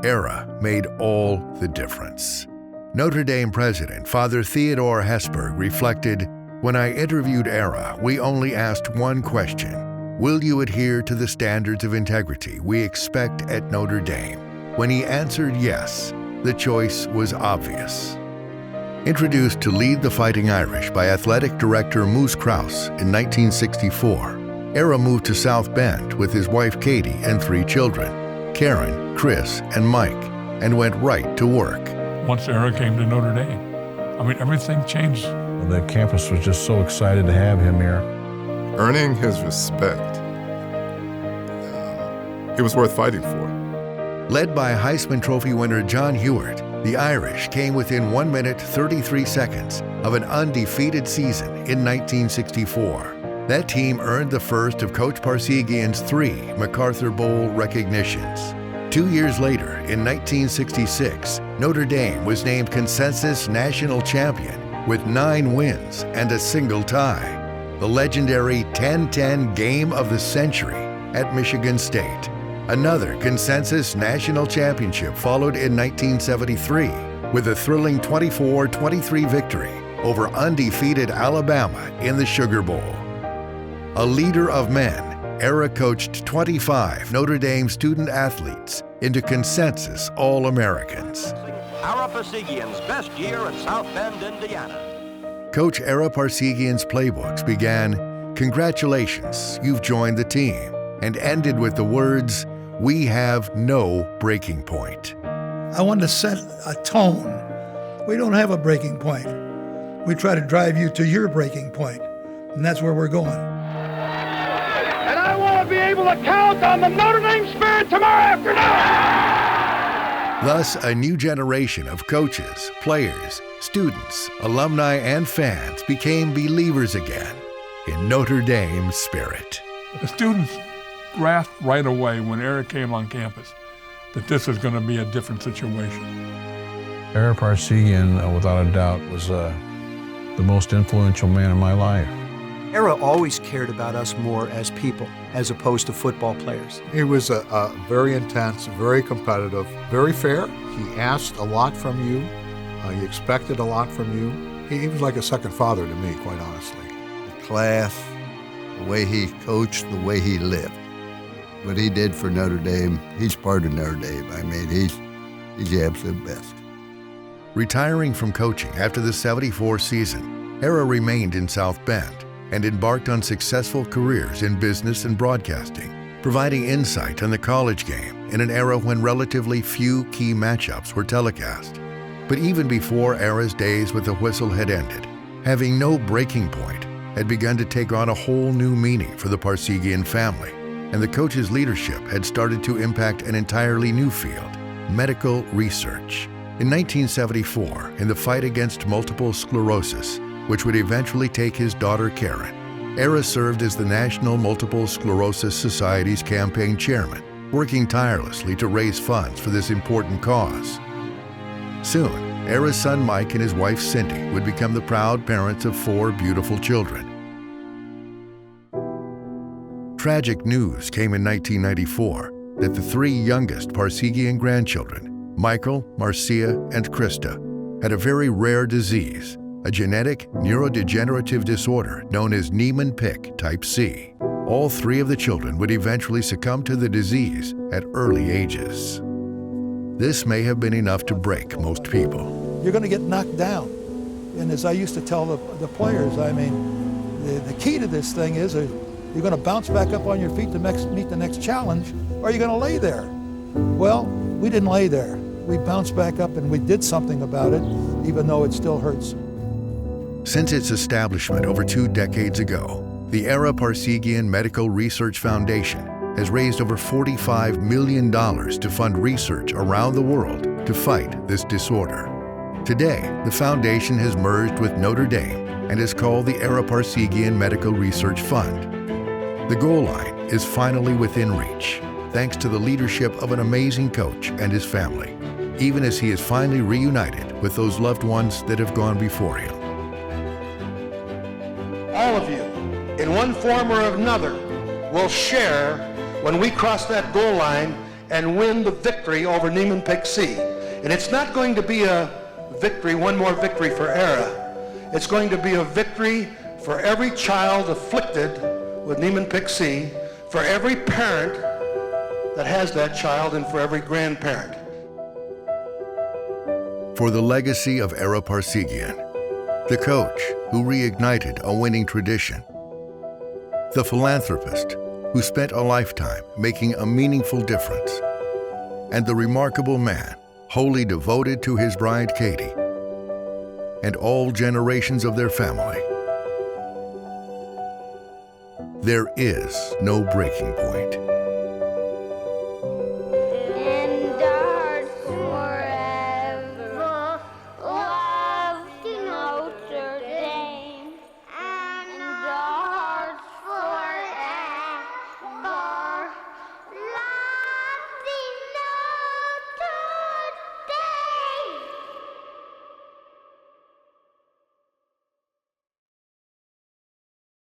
Ara made all the difference. Notre Dame president Father Theodore Hesburgh reflected, "When I interviewed Ara, we only asked one question. Will you adhere to the standards of integrity we expect at Notre Dame? When he answered yes, the choice was obvious." Introduced to lead the Fighting Irish by athletic director Moose Krause in 1964, Ara moved to South Bend with his wife Katie and 3 children, Karen, Chris, and Mike, and went right to work. Once Ara came to Notre Dame, everything changed. The campus was just so excited to have him here. Earning his respect, it was worth fighting for. Led by Heisman Trophy winner John Hewart, the Irish came within 1 minute 33 seconds of an undefeated season in 1964. That team earned the first of Coach Parseghian's 3 MacArthur Bowl recognitions. 2 years later, in 1966, Notre Dame was named consensus national champion with 9 wins and a single tie. The legendary 10-10 Game of the Century at Michigan State. Another consensus national championship followed in 1973 with a thrilling 24-23 victory over undefeated Alabama in the Sugar Bowl. A leader of men, Ara coached 25 Notre Dame student athletes into consensus All-Americans. Ara Parseghian's best year at South Bend, Indiana. Coach Ara Parseghian's playbooks began, "Congratulations, you've joined the team," and ended with the words, "We have no breaking point." I wanted to set a tone. We don't have a breaking point. We try to drive you to your breaking point, and that's where we're going. And I want to be able to count on the Notre Dame spirit tomorrow afternoon. Thus, a new generation of coaches, players, students, alumni, and fans became believers again in Notre Dame's spirit. The students grasped right away when Ara came on campus that this was going to be a different situation. Ara Parseghian, without a doubt, was the most influential man in my life. Ara always cared about us more as people, as opposed to football players. He was a very intense, very competitive, very fair. He asked a lot from you. He expected a lot from you. He was like a second father to me, quite honestly. The class, the way he coached, the way he lived. What he did for Notre Dame, he's part of Notre Dame. He's the absolute best. Retiring from coaching after the '74 season, Ara remained in South Bend and embarked on successful careers in business and broadcasting, providing insight on the college game in an era when relatively few key matchups were telecast. But even before Ara's days with the whistle had ended, having no breaking point had begun to take on a whole new meaning for the Parseghian family, and the coach's leadership had started to impact an entirely new field, medical research. In 1974, in the fight against multiple sclerosis, which would eventually take his daughter Karen, Ara served as the National Multiple Sclerosis Society's campaign chairman, working tirelessly to raise funds for this important cause. Soon, Ara's son Mike and his wife Cindy would become the proud parents of 4 beautiful children. Tragic news came in 1994 that the 3 youngest Parseghian grandchildren, Michael, Marcia, and Krista, had a very rare disease, a genetic neurodegenerative disorder known as Niemann-Pick type C. All 3 of the children would eventually succumb to the disease at early ages. This may have been enough to break most people. You're going to get knocked down. And as I used to tell the players, the key to this thing is you're going to bounce back up on your feet to meet the next challenge, or you're going to lay there. Well, we didn't lay there. We bounced back up and we did something about it, even though it still hurts. Since its establishment over 2 decades ago, the Ara Parseghian Medical Research Foundation has raised over $45 million to fund research around the world to fight this disorder. Today, the foundation has merged with Notre Dame and is called the Ara Parseghian Medical Research Fund. The goal line is finally within reach, thanks to the leadership of an amazing coach and his family, even as he is finally reunited with those loved ones that have gone before him. All of you, in one form or another, will share when we cross that goal line and win the victory over Niemann-Pick C. And it's not going to be a victory, one more victory for Ara. It's going to be a victory for every child afflicted with Niemann-Pick C, for every parent that has that child, and for every grandparent. For the legacy of Ara Parseghian, the coach who reignited a winning tradition, the philanthropist who spent a lifetime making a meaningful difference, and the remarkable man wholly devoted to his bride Katie and all generations of their family. There is no breaking point.